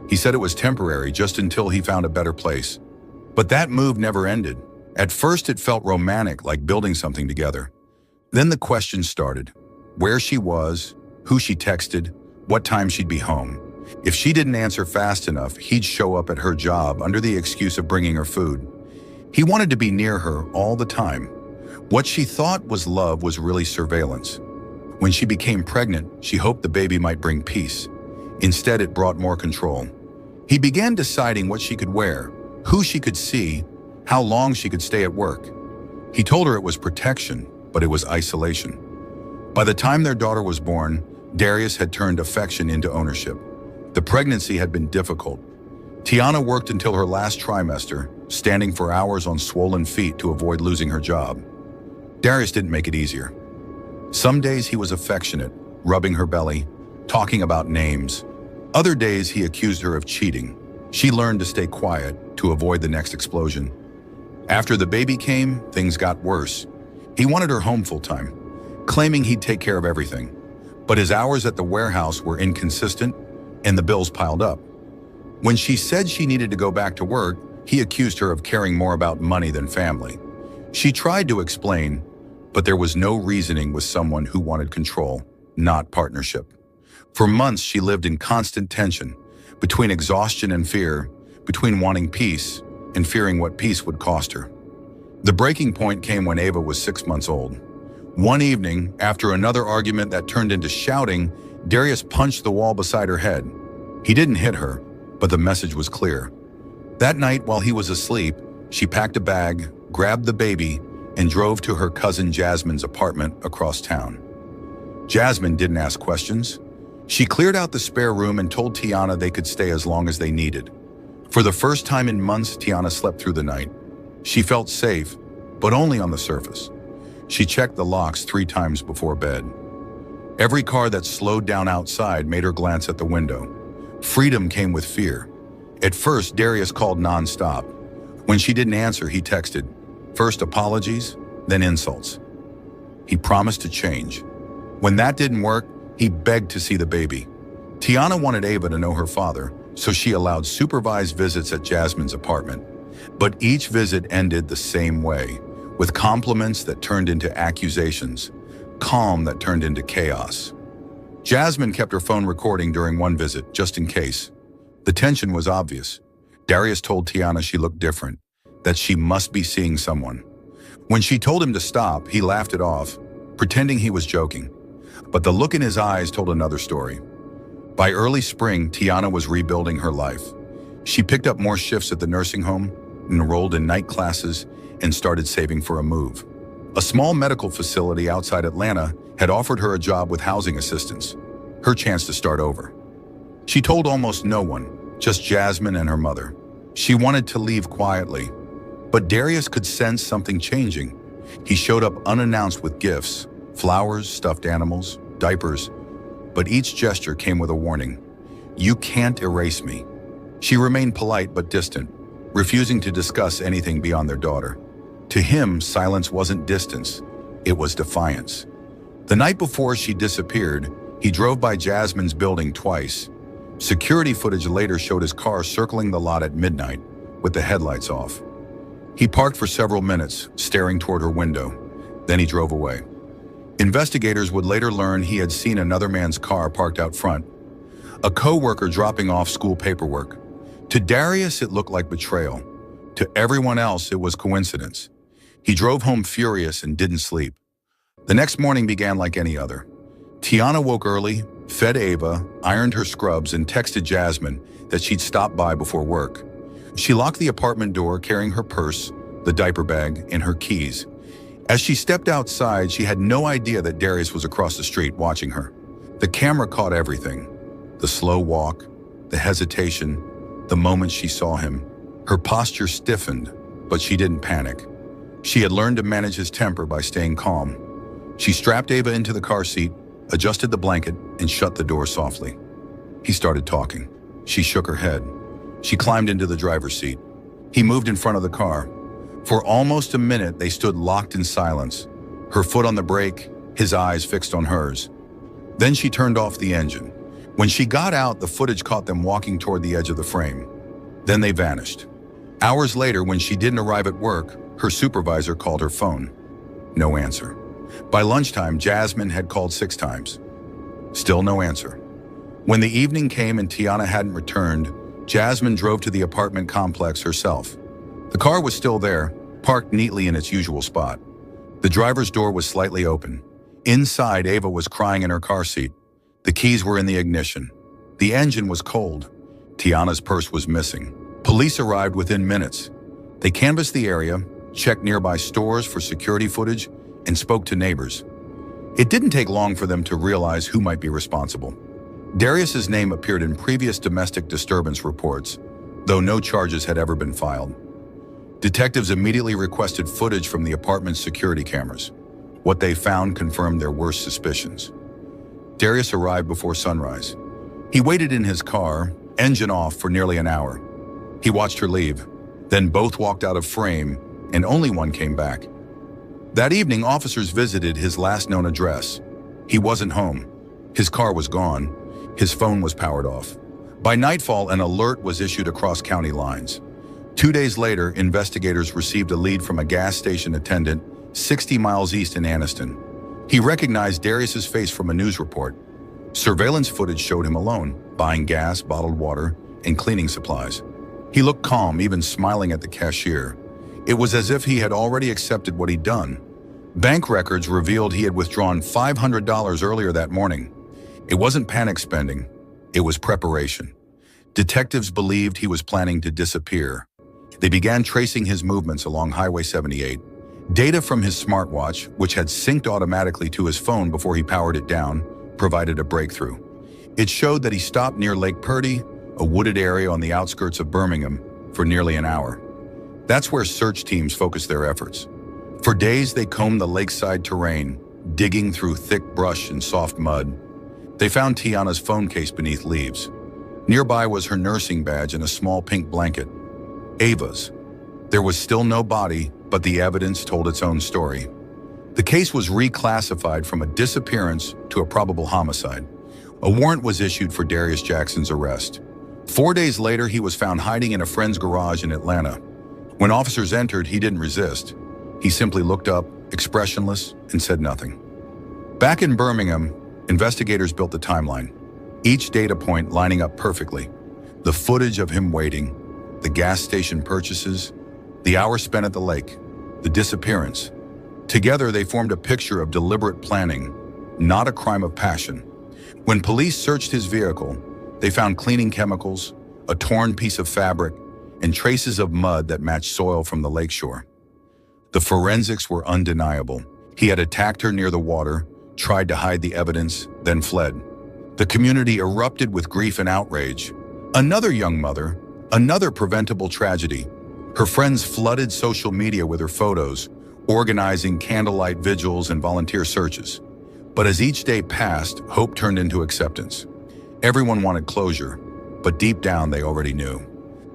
He said it was temporary just until he found a better place. But that move never ended. At first it felt romantic, like building something together. Then the questions started. Where she was, who she texted, what time she'd be home. If she didn't answer fast enough, he'd show up at her job under the excuse of bringing her food. He wanted to be near her all the time. What she thought was love was really surveillance. When she became pregnant, she hoped the baby might bring peace. Instead, it brought more control. He began deciding what she could wear, who she could see, how long she could stay at work. He told her it was protection, but it was isolation. By the time their daughter was born, Darius had turned affection into ownership. The pregnancy had been difficult. Tiana worked until her last trimester, standing for hours on swollen feet to avoid losing her job. Darius didn't make it easier. Some days he was affectionate, rubbing her belly, talking about names. Other days he accused her of cheating. She learned to stay quiet to avoid the next explosion. After the baby came, things got worse. He wanted her home full-time, claiming he'd take care of everything. But his hours at the warehouse were inconsistent and the bills piled up. When she said she needed to go back to work, he accused her of caring more about money than family. She tried to explain, but there was no reasoning with someone who wanted control, not partnership. For months, she lived in constant tension, between exhaustion and fear, between wanting peace and fearing what peace would cost her. The breaking point came when Ava was 6 months old. One evening, after another argument that turned into shouting, Darius punched the wall beside her head. He didn't hit her, but the message was clear. That night, while he was asleep, she packed a bag, grabbed the baby, and drove to her cousin Jasmine's apartment across town. Jasmine didn't ask questions. She cleared out the spare room and told Tiana they could stay as long as they needed. For the first time in months, Tiana slept through the night. She felt safe, but only on the surface. She checked the locks 3 times before bed. Every car that slowed down outside made her glance at the window. Freedom came with fear. At first, Darius called nonstop. When she didn't answer, he texted. First apologies, then insults. He promised to change. When that didn't work, he begged to see the baby. Tiana wanted Ava to know her father, so she allowed supervised visits at Jasmine's apartment. But each visit ended the same way, with compliments that turned into accusations, calm that turned into chaos. Jasmine kept her phone recording during one visit, just in case. The tension was obvious. Darius told Tiana she looked different, that she must be seeing someone. When she told him to stop, he laughed it off, pretending he was joking. But the look in his eyes told another story. By early spring, Tiana was rebuilding her life. She picked up more shifts at the nursing home, enrolled in night classes, and started saving for a move. A small medical facility outside Atlanta had offered her a job with housing assistance, her chance to start over. She told almost no one, just Jasmine and her mother. She wanted to leave quietly, but Darius could sense something changing. He showed up unannounced with gifts, flowers, stuffed animals, diapers, but each gesture came with a warning. You can't erase me. She remained polite but distant, refusing to discuss anything beyond their daughter. To him, silence wasn't distance, it was defiance. The night before she disappeared, he drove by Jasmine's building twice. Security footage later showed his car circling the lot at midnight, with the headlights off. He parked for several minutes, staring toward her window. Then he drove away. Investigators would later learn he had seen another man's car parked out front, a co-worker dropping off school paperwork. To Darius, it looked like betrayal. To everyone else, it was coincidence. He drove home furious and didn't sleep. The next morning began like any other. Tiana woke early, fed Ava, ironed her scrubs, and texted Jasmine that she'd stop by before work. She locked the apartment door, carrying her purse, the diaper bag, and her keys. As she stepped outside, she had no idea that Darius was across the street watching her. The camera caught everything. The slow walk, the hesitation, the moment she saw him. Her posture stiffened, but she didn't panic. She had learned to manage his temper by staying calm. She strapped Ava into the car seat, adjusted the blanket, and shut the door softly. He started talking. She shook her head. She climbed into the driver's seat. He moved in front of the car. For almost a minute, they stood locked in silence, her foot on the brake, his eyes fixed on hers. Then she turned off the engine. When she got out, the footage caught them walking toward the edge of the frame. Then they vanished. Hours later, when she didn't arrive at work, her supervisor called her phone. No answer. By lunchtime, Jasmine had called 6 times. Still no answer. When the evening came and Tiana hadn't returned, Jasmine drove to the apartment complex herself. The car was still there, parked neatly in its usual spot. The driver's door was slightly open. Inside, Ava was crying in her car seat. The keys were in the ignition. The engine was cold. Tiana's purse was missing. Police arrived within minutes. They canvassed the area, checked nearby stores for security footage, and spoke to neighbors. It didn't take long for them to realize who might be responsible. Darius's name appeared in previous domestic disturbance reports, though no charges had ever been filed. Detectives immediately requested footage from the apartment's security cameras. What they found confirmed their worst suspicions. Darius arrived before sunrise. He waited in his car, engine off, for nearly an hour. He watched her leave. Then both walked out of frame, and only one came back. That evening, officers visited his last known address. He wasn't home. His car was gone. His phone was powered off. By nightfall, an alert was issued across county lines. 2 days later, investigators received a lead from a gas station attendant 60 miles east in Anniston. He recognized Darius's face from a news report. Surveillance footage showed him alone, buying gas, bottled water, and cleaning supplies. He looked calm, even smiling at the cashier. It was as if he had already accepted what he'd done. Bank records revealed he had withdrawn $500 earlier that morning. It wasn't panic spending, it was preparation. Detectives believed he was planning to disappear. They began tracing his movements along Highway 78. Data from his smartwatch, which had synced automatically to his phone before he powered it down, provided a breakthrough. It showed that he stopped near Lake Purdy, a wooded area on the outskirts of Birmingham, for nearly an hour. That's where search teams focused their efforts. For days, they combed the lakeside terrain, digging through thick brush and soft mud. They found Tiana's phone case beneath leaves. Nearby was her nursing badge and a small pink blanket. Ava's. There was still no body, but the evidence told its own story. The case was reclassified from a disappearance to a probable homicide. A warrant was issued for Darius Jackson's arrest. 4 days later, he was found hiding in a friend's garage in Atlanta. When officers entered, he didn't resist. He simply looked up, expressionless, and said nothing. Back in Birmingham, investigators built a timeline, each data point lining up perfectly. The footage of him waiting, the gas station purchases, the hour spent at the lake, the disappearance. Together, they formed a picture of deliberate planning, not a crime of passion. When police searched his vehicle, they found cleaning chemicals, a torn piece of fabric, and traces of mud that matched soil from the lakeshore. The forensics were undeniable. He had attacked her near the water, tried to hide the evidence, then fled. The community erupted with grief and outrage. Another young mother, another preventable tragedy. Her friends flooded social media with her photos, organizing candlelight vigils and volunteer searches. But as each day passed, hope turned into acceptance. Everyone wanted closure, but deep down they already knew.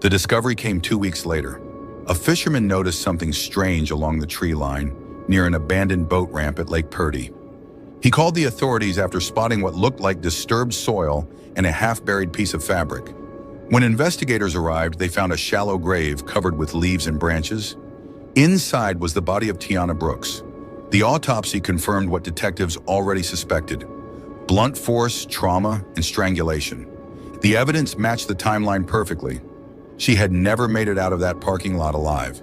The discovery came 2 weeks later. A fisherman noticed something strange along the tree line near an abandoned boat ramp at Lake Purdy. He called the authorities after spotting what looked like disturbed soil and a half-buried piece of fabric. When investigators arrived, they found a shallow grave covered with leaves and branches. Inside was the body of Tiana Brooks. The autopsy confirmed what detectives already suspected: blunt force, trauma, and strangulation. The evidence matched the timeline perfectly. She had never made it out of that parking lot alive.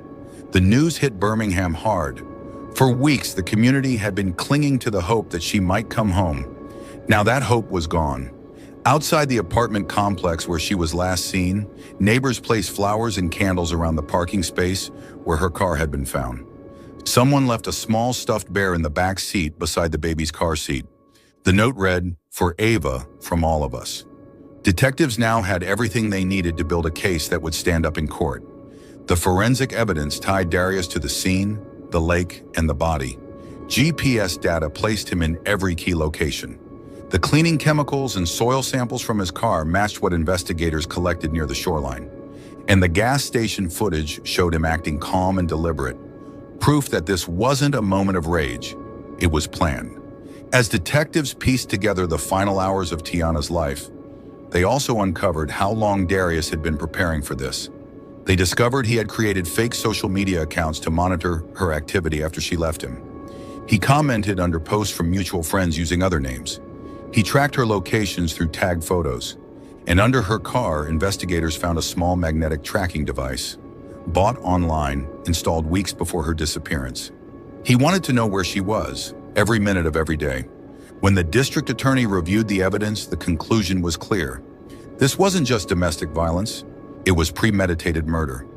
The news hit Birmingham hard. For weeks, the community had been clinging to the hope that she might come home. Now that hope was gone. Outside the apartment complex where she was last seen, neighbors placed flowers and candles around the parking space where her car had been found. Someone left a small stuffed bear in the back seat beside the baby's car seat. The note read, "For Ava, from all of us." Detectives now had everything they needed to build a case that would stand up in court. The forensic evidence tied Darius to the scene, the lake, and the body. GPS data placed him in every key location. The cleaning chemicals and soil samples from his car matched what investigators collected near the shoreline. And the gas station footage showed him acting calm and deliberate. Proof that this wasn't a moment of rage. It was planned. As detectives pieced together the final hours of Tiana's life, they also uncovered how long Darius had been preparing for this. They discovered he had created fake social media accounts to monitor her activity after she left him. He commented under posts from mutual friends using other names. He tracked her locations through tagged photos. And under her car, investigators found a small magnetic tracking device, bought online, installed weeks before her disappearance. He wanted to know where she was, every minute of every day. When the district attorney reviewed the evidence, the conclusion was clear. This wasn't just domestic violence, it was premeditated murder.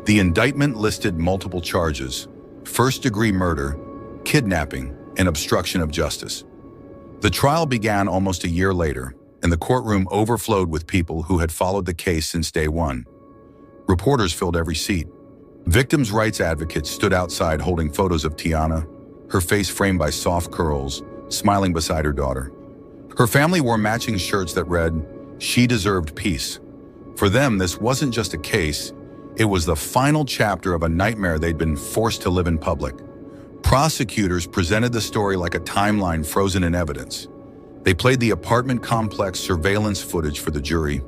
The indictment listed multiple charges: first-degree murder, kidnapping, and obstruction of justice. The trial began almost a year later, and the courtroom overflowed with people who had followed the case since day one. Reporters filled every seat. Victims' rights advocates stood outside holding photos of Tiana, her face framed by soft curls, smiling beside her daughter. Her family wore matching shirts that read, "She deserved peace." For them, this wasn't just a case, it was the final chapter of a nightmare they'd been forced to live in public. Prosecutors presented the story like a timeline frozen in evidence. They played the apartment complex surveillance footage for the jury.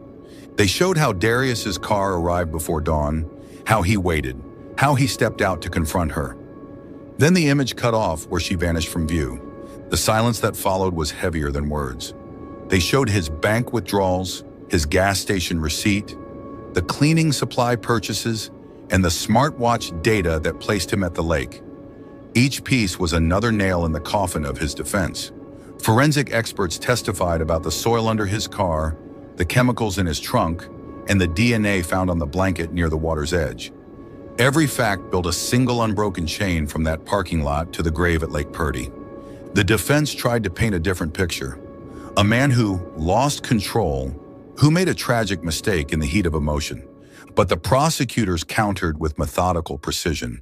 They showed how Darius's car arrived before dawn, how he waited, how he stepped out to confront her. Then the image cut off where she vanished from view. The silence that followed was heavier than words. They showed his bank withdrawals, his gas station receipt, the cleaning supply purchases, and the smartwatch data that placed him at the lake. Each piece was another nail in the coffin of his defense. Forensic experts testified about the soil under his car, the chemicals in his trunk, and the DNA found on the blanket near the water's edge. Every fact built a single unbroken chain from that parking lot to the grave at Lake Purdy. The defense tried to paint a different picture. A man who lost control, who made a tragic mistake in the heat of emotion. But the prosecutors countered with methodical precision.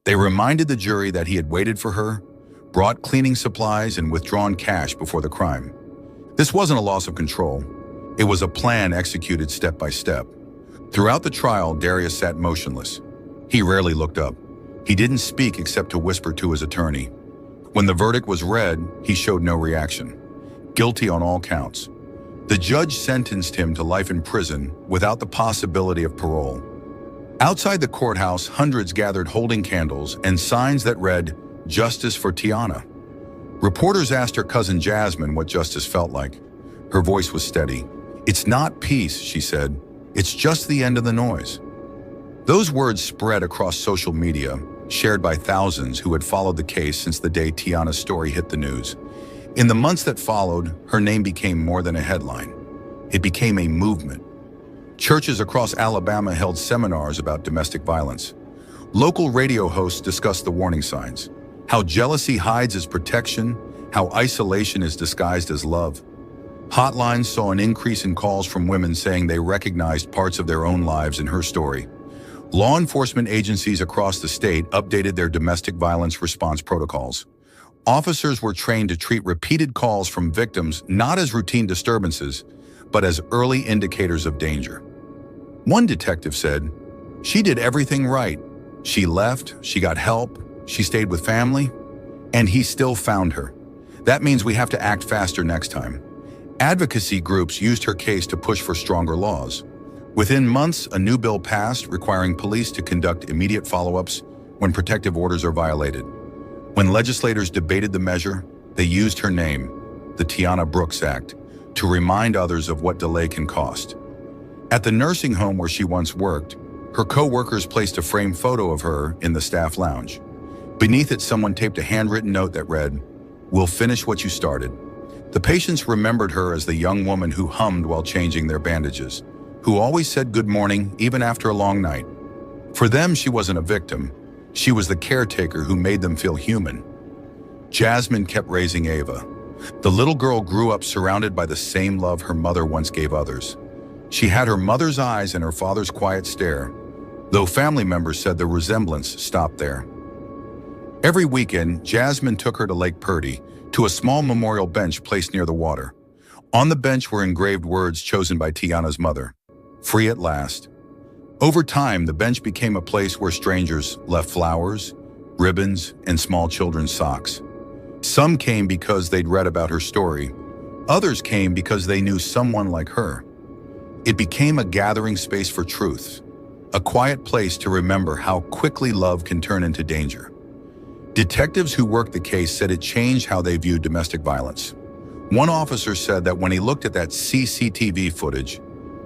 They reminded the jury that he had waited for her, brought cleaning supplies, and withdrawn cash before the crime. This wasn't a loss of control. It was a plan executed step by step. Throughout the trial, Darius sat motionless. He rarely looked up. He didn't speak except to whisper to his attorney. When the verdict was read, he showed no reaction. Guilty on all counts. The judge sentenced him to life in prison without the possibility of parole. Outside the courthouse, hundreds gathered holding candles and signs that read, "Justice for Tiana." Reporters asked her cousin Jasmine what justice felt like. Her voice was steady. "It's not peace," she said. "It's just the end of the noise." Those words spread across social media, shared by thousands who had followed the case since the day Tiana's story hit the news. In the months that followed, her name became more than a headline. It became a movement. Churches across Alabama held seminars about domestic violence. Local radio hosts discussed the warning signs, how jealousy hides as protection, how isolation is disguised as love. Hotlines saw an increase in calls from women saying they recognized parts of their own lives in her story. Law enforcement agencies across the state updated their domestic violence response protocols. Officers were trained to treat repeated calls from victims not as routine disturbances, but as early indicators of danger. One detective said, "She did everything right. She left, she got help, she stayed with family, and he still found her. That means we have to act faster next time." Advocacy groups used her case to push for stronger laws. Within months, a new bill passed requiring police to conduct immediate follow-ups when protective orders are violated. When legislators debated the measure, they used her name, the Tiana Brooks Act, to remind others of what delay can cost. At the nursing home where she once worked, her co-workers placed a framed photo of her in the staff lounge. Beneath it, someone taped a handwritten note that read, "We'll finish what you started." The patients remembered her as the young woman who hummed while changing their bandages, who always said good morning even after a long night. For them, she wasn't a victim. She was the caretaker who made them feel human. Jasmine kept raising Ava. The little girl grew up surrounded by the same love her mother once gave others. She had her mother's eyes and her father's quiet stare, though family members said the resemblance stopped there. Every weekend, Jasmine took her to Lake Purdy, to a small memorial bench placed near the water. On the bench were engraved words chosen by Tiana's mother, "Free at last." Over time, the bench became a place where strangers left flowers, ribbons, and small children's socks. Some came because they'd read about her story. Others came because they knew someone like her. It became a gathering space for truth, a quiet place to remember how quickly love can turn into danger. Detectives who worked the case said it changed how they viewed domestic violence. One officer said that when he looked at that CCTV footage,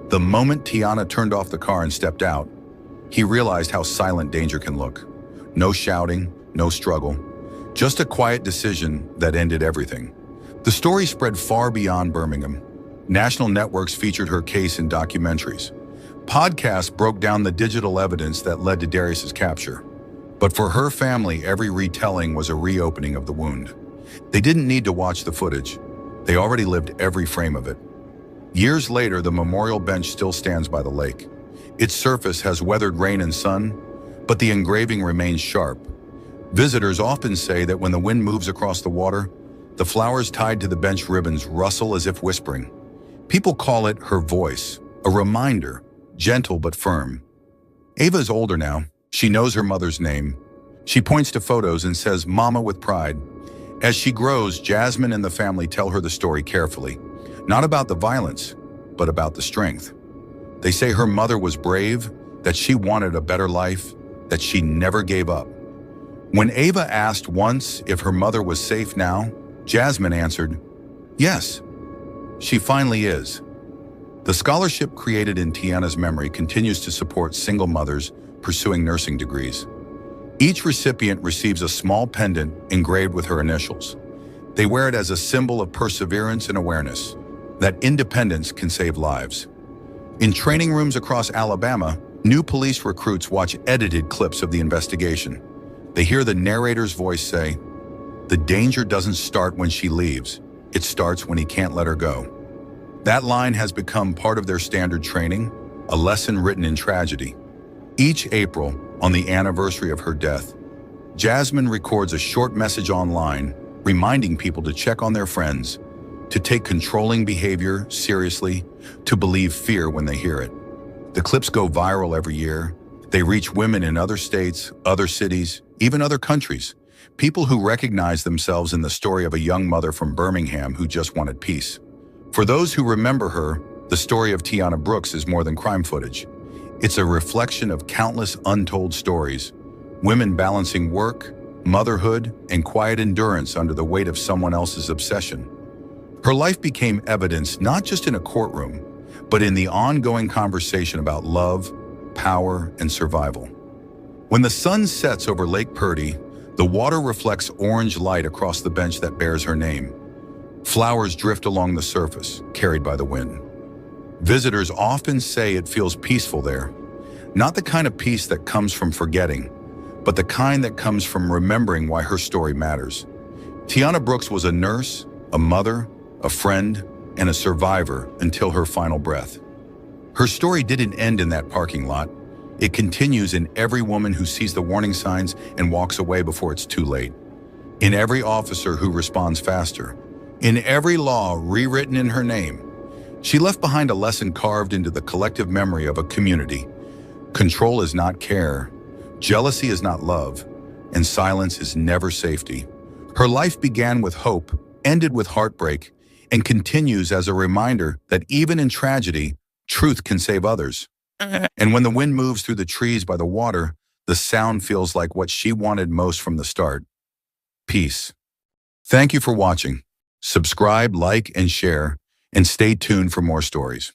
the moment Tiana turned off the car and stepped out, he realized how silent danger can look. No shouting, no struggle, just a quiet decision that ended everything. The story spread far beyond Birmingham. National networks featured her case in documentaries. Podcasts broke down the digital evidence that led to Darius's capture. But for her family, every retelling was a reopening of the wound. They didn't need to watch the footage. They already lived every frame of it. Years later, the memorial bench still stands by the lake. Its surface has weathered rain and sun, but the engraving remains sharp. Visitors often say that when the wind moves across the water, the flowers tied to the bench ribbons rustle as if whispering. People call it her voice, a reminder, gentle but firm. Ava is older now. She knows her mother's name. She points to photos and says, "Mama," with pride. As she grows, Jasmine and the family tell her the story carefully. Not about the violence, but about the strength. They say her mother was brave, that she wanted a better life, that she never gave up. When Ava asked once if her mother was safe now, Jasmine answered, "Yes, she finally is." The scholarship created in Tiana's memory continues to support single mothers pursuing nursing degrees. Each recipient receives a small pendant engraved with her initials. They wear it as a symbol of perseverance and awareness, that independence can save lives. In training rooms across Alabama, new police recruits watch edited clips of the investigation. They hear the narrator's voice say, "The danger doesn't start when she leaves. It starts when he can't let her go." That line has become part of their standard training, a lesson written in tragedy. Each April, on the anniversary of her death, Jasmine records a short message online reminding people to check on their friends, to take controlling behavior seriously, to believe fear when they hear it. The clips go viral every year. They reach women in other states, other cities, even other countries, people who recognize themselves in the story of a young mother from Birmingham who just wanted peace. For those who remember her, the story of Tiana Brooks is more than crime footage. It's a reflection of countless untold stories, women balancing work, motherhood, and quiet endurance under the weight of someone else's obsession. Her life became evidence not just in a courtroom, but in the ongoing conversation about love, power, and survival. When the sun sets over Lake Purdy, the water reflects orange light across the bench that bears her name. Flowers drift along the surface, carried by the wind. Visitors often say it feels peaceful there, not the kind of peace that comes from forgetting, but the kind that comes from remembering why her story matters. Tiana Brooks was a nurse, a mother, a friend, and a survivor until her final breath. Her story didn't end in that parking lot. It continues in every woman who sees the warning signs and walks away before it's too late. In every officer who responds faster. In every law rewritten in her name. She left behind a lesson carved into the collective memory of a community. Control is not care, jealousy is not love, and silence is never safety. Her life began with hope, ended with heartbreak, and continues as a reminder that even in tragedy, truth can save others. And when the wind moves through the trees by the water, the sound feels like what she wanted most from the start. Peace. Thank you for watching. Subscribe, like, and share, and stay tuned for more stories.